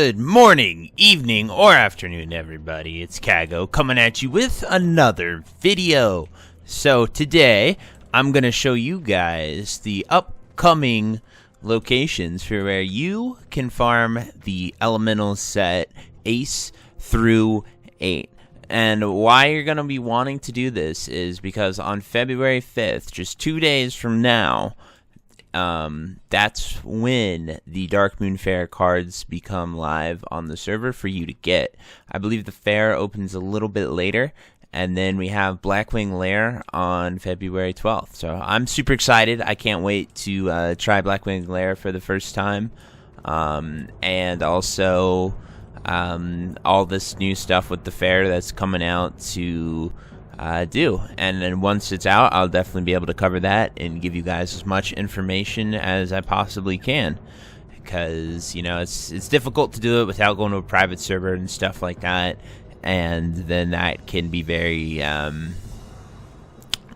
Good morning, evening, or afternoon, everybody. It's Kaghoe coming at you with another video. So today, I'm going to show you guys the upcoming locations for where you can farm the elemental set Ace through 8. And why you're going to be wanting to do this is because on February 5th, just 2 days from now, that's when the Dark Moon Fair cards become live on the server for you to get. I believe the fair opens a little bit later, and then we have Blackwing Lair on February 12th. So I'm super excited. I can't wait to try Blackwing Lair for the first time, and also all this new stuff with the fair that's coming out to do. And then once it's out, I'll definitely be able to cover that and give you guys as much information as I possibly can, because you know it's difficult to do it without going to a private server and stuff like that, and then that can be very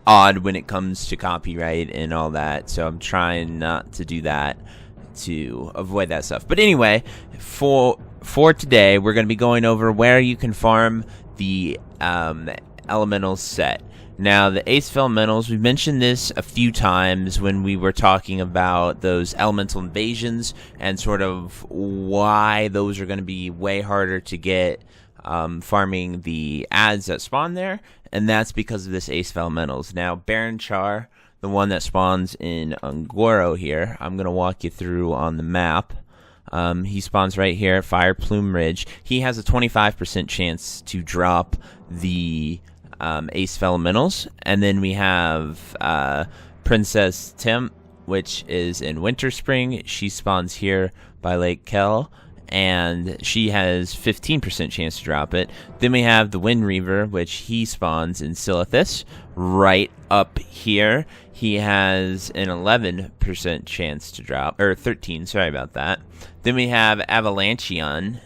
odd when it comes to copyright and all that. So I'm trying not to do that to avoid that stuff. But anyway, for today, we're going to be going over where you can farm the elemental set. Now, the Ace Elementals, we mentioned this a few times when we were talking about those elemental invasions and sort of why those are going to be way harder to get farming the ads that spawn there, and that's because of this Ace Elementals. Now, Baron Char, the one that spawns in Ungoro here, I'm going to walk you through on the map. He spawns right here at Fire Plume Ridge. He has a 25% chance to drop the Ace Elementals. And then we have Princess Tim, which is in Winter Spring. She spawns here by Lake Kel, and she has 15% chance to drop it. Then we have the Wind Reaver, which he spawns in Silithus, right up here. He has an 11% chance to drop, or 13, sorry about that. Then we have Avalancheon,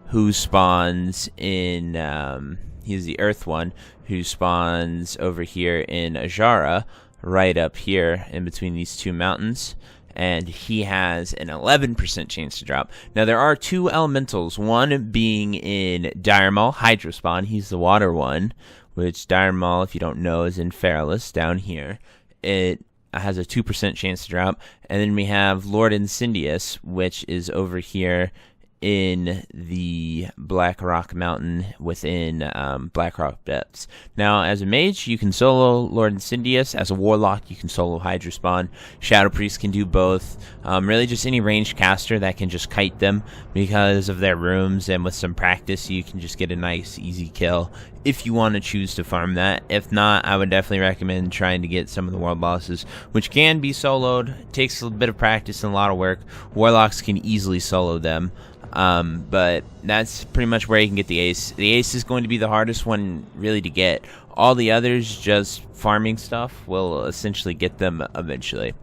who spawns in, he's the Earth one, who spawns over here in Ajara, right up here in between these two mountains. And he has an 11% chance to drop. Now, there are two elementals, one being in Dire Maul, Hydro Spawn. He's the water one, which Dire Maul, if you don't know, is in Feralus down here. It has a 2% chance to drop. And then we have Lord Incendius, which is over here in the Black Rock Mountain within Black Rock Depths. Now, as a mage, you can solo Lord Incendius. As a warlock, you can solo Hydro Spawn. Shadow Priest can do both. Really just any ranged caster that can just kite them because of their rooms, and with some practice, you can just get a nice, easy kill if you want to choose to farm that. If not, I would definitely recommend trying to get some of the world bosses, which can be soloed. It takes a bit of practice and a lot of work. Warlocks can easily solo them. But that's pretty much where you can get the Ace. The Ace is going to be the hardest one really to get. All the others, just farming stuff, will essentially get them eventually.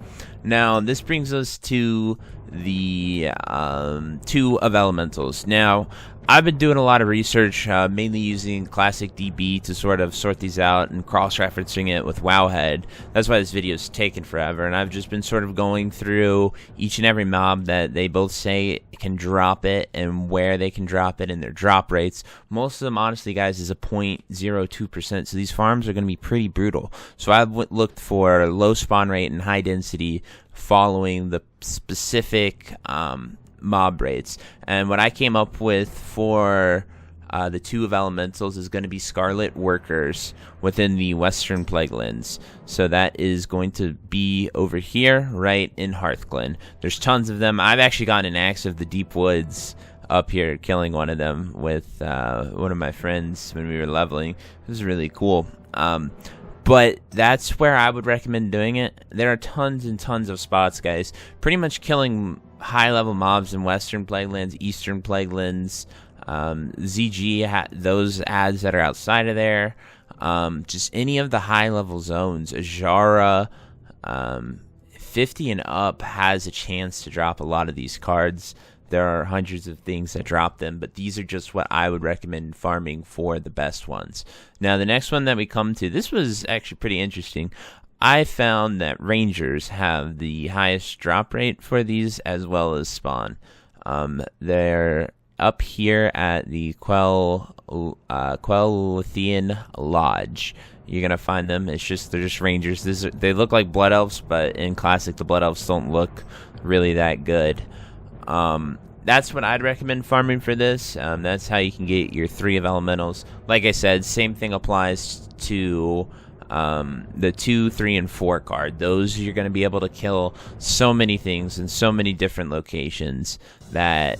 Now, this brings us to the two of Elementals. Now, I've been doing a lot of research, mainly using Classic DB to sort of sort these out and cross-referencing it with Wowhead. That's why this video is taking forever, and I've just been sort of going through each and every mob that they both say can drop it and where they can drop it and their drop rates. Most of them, honestly, guys, is a 0.02%, so these farms are going to be pretty brutal. So I've looked for low spawn rate and high density following the specific mob rates, and what I came up with for the two of Elementals is going to be Scarlet Workers within the Western Plaguelands. So that is going to be over here, right in Hearthglen. There's tons of them. I've actually got an axe of the Deep Woods up here, killing one of them with one of my friends when we were leveling. It was really cool. But that's where I would recommend doing it. There are tons and tons of spots, guys. Pretty much killing high-level mobs in Western Plaguelands, Eastern Plaguelands, ZG, those ads that are outside of there, just any of the high-level zones. Ajara, 50 and up has a chance to drop a lot of these cards. There are hundreds of things that drop them, but these are just what I would recommend farming for the best ones. Now, the next one that we come to, this was actually pretty interesting. I found that Rangers have the highest drop rate for these as well as spawn. There up here at the Quel'Thian Lodge. You're gonna find them. They're just rangers. They look like blood elves, but in classic the blood elves don't look really that good. That's what I'd recommend farming for this. That's how you can get your 3 of elementals. Like I said, same thing applies to the 2, 3, and 4 card. Those you're going to be able to kill so many things in so many different locations that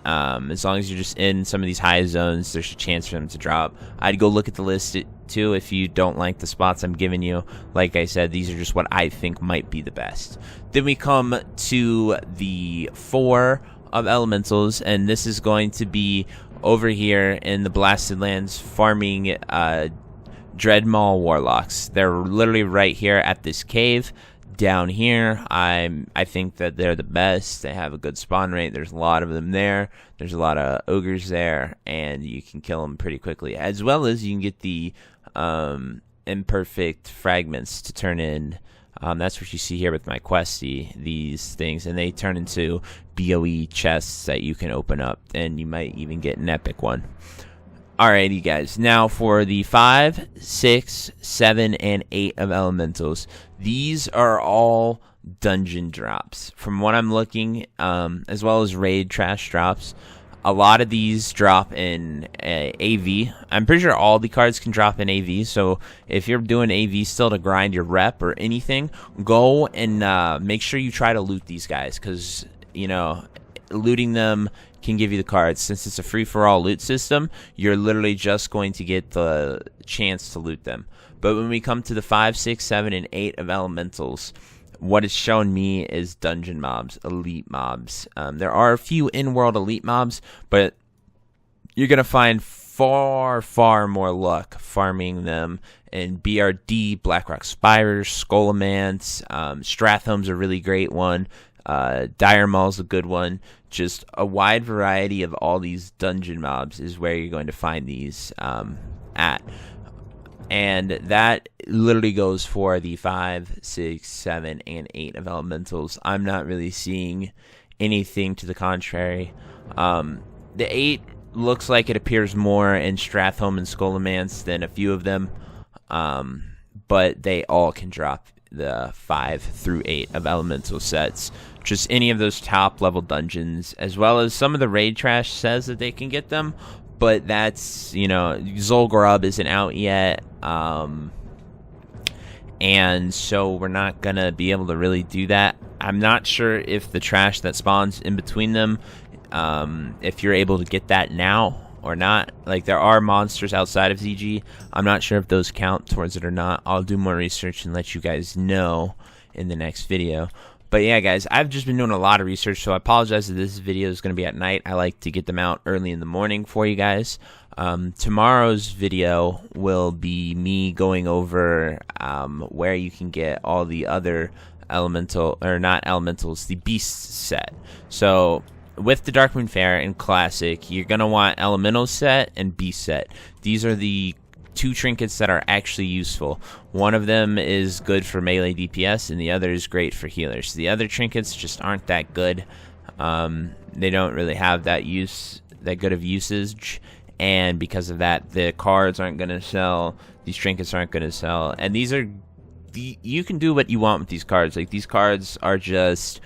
as long as you're just in some of these high zones, there's a chance for them to drop. I'd go look at the list too if you don't like the spots I'm giving you. Like I said, these are just what I think might be the best. Then we come to the 4 of elementals, and this is going to be over here in the Blasted Lands farming Dreadmaw Warlocks. They're literally right here at this cave down here. I think that they're the best. They have a good spawn rate. There's a lot of them there. There's a lot of ogres there, and you can kill them pretty quickly, as well as you can get the imperfect fragments to turn in. That's what you see here with my questy, these things, and they turn into BOE chests that you can open up, and you might even get an epic one. Alrighty guys, now for the 5, 6, 7, and 8 of elementals. These are all dungeon drops from what I'm looking, as well as raid trash drops. A lot of these drop in AV. I'm pretty sure all the cards can drop in AV, so if you're doing AV still to grind your rep or anything, go and make sure you try to loot these guys, because, you know, looting them can give you the cards. Since it's a free-for-all loot system, you're literally just going to get the chance to loot them. But when we come to the 5, 6, 7, and 8 of elementals, what it's shown me is dungeon mobs, elite mobs. There are a few in-world elite mobs, but you're going to find far, far more luck farming them in BRD, Blackrock Spires, Skullomance, Stratholme's a really great one, Dire Maul's a good one. Just a wide variety of all these dungeon mobs is where you're going to find these at. And that literally goes for the 5, 6, 7, and 8 of elementals. I'm not really seeing anything to the contrary. The 8 looks like it appears more in Stratholme and Skullomance than a few of them, but they all can drop the 5 through 8 of elemental sets. Just any of those top level dungeons, as well as some of the raid trash says that they can get them, but that's, you know, Zul'Gurub isn't out yet, and so we're not gonna be able to really do that. I'm not sure if the trash that spawns in between them, if you're able to get that now or not. Like, there are monsters outside of ZG. I'm not sure if those count towards it or not. I'll do more research and let you guys know in the next video. But yeah, guys, I've just been doing a lot of research, so I apologize that this video is going to be at night. I like to get them out early in the morning for you guys. Tomorrow's video will be me going over where you can get all the other elemental, or not elementals, the beast set. So with the Darkmoon Fair and Classic, you're going to want elemental set and beast set. These are the 2 trinkets that are actually useful. One of them is good for melee DPS, and the other is great for healers. The other trinkets just aren't that good. They don't really have that good of usage, and because of that, the cards aren't going to sell. These trinkets aren't going to sell, and you can do what you want with these cards. Like, these cards are just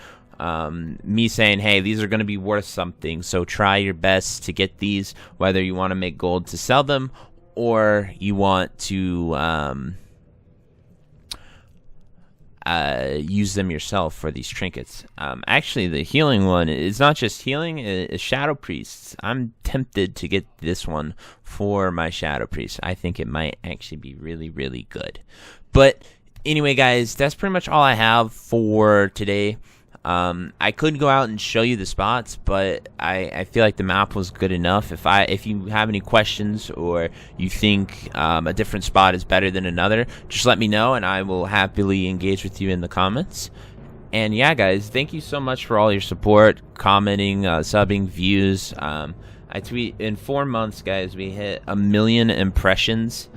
me saying, hey, these are going to be worth something, so try your best to get these, whether you want to make gold to sell them or you want to use them yourself for these trinkets. Actually, the healing one is not just healing, it's Shadow Priests. I'm tempted to get this one for my Shadow Priest. I think it might actually be really, really good. But anyway, guys, that's pretty much all I have for today. I could go out and show you the spots, but I feel like the map was good enough. If you have any questions, or you think a different spot is better than another, just let me know and I will happily engage with you in the comments. And yeah, guys, thank you so much for all your support, commenting, subbing, views. I tweet in 4 months, guys, we hit 1 million impressions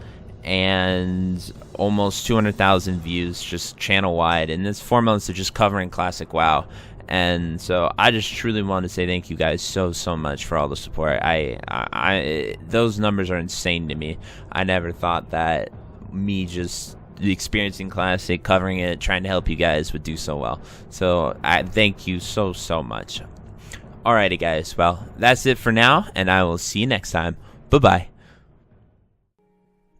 and almost 200,000 views just channel wide, and it's 4 months of just covering classic WoW. And so I just truly want to say thank you guys so much for all the support. Those numbers are insane to me. I never thought that me just experiencing Classic, covering it, trying to help you guys would do so well. So I thank you so much. Alrighty guys, well, that's it for now, and I will see you next time. Bye-bye.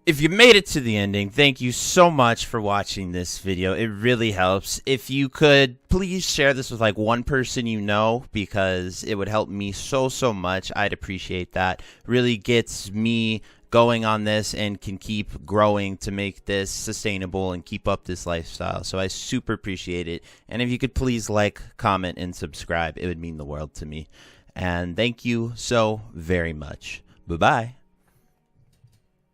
If you made it to the ending, thank you so much for watching this video. It really helps. If you could, please share this with like one person you know, because it would help me so much. I'd appreciate that. Really gets me going on this and can keep growing to make this sustainable and keep up this lifestyle. So I super appreciate it. And if you could please like, comment, and subscribe, it would mean the world to me. And thank you so very much. Bye-bye.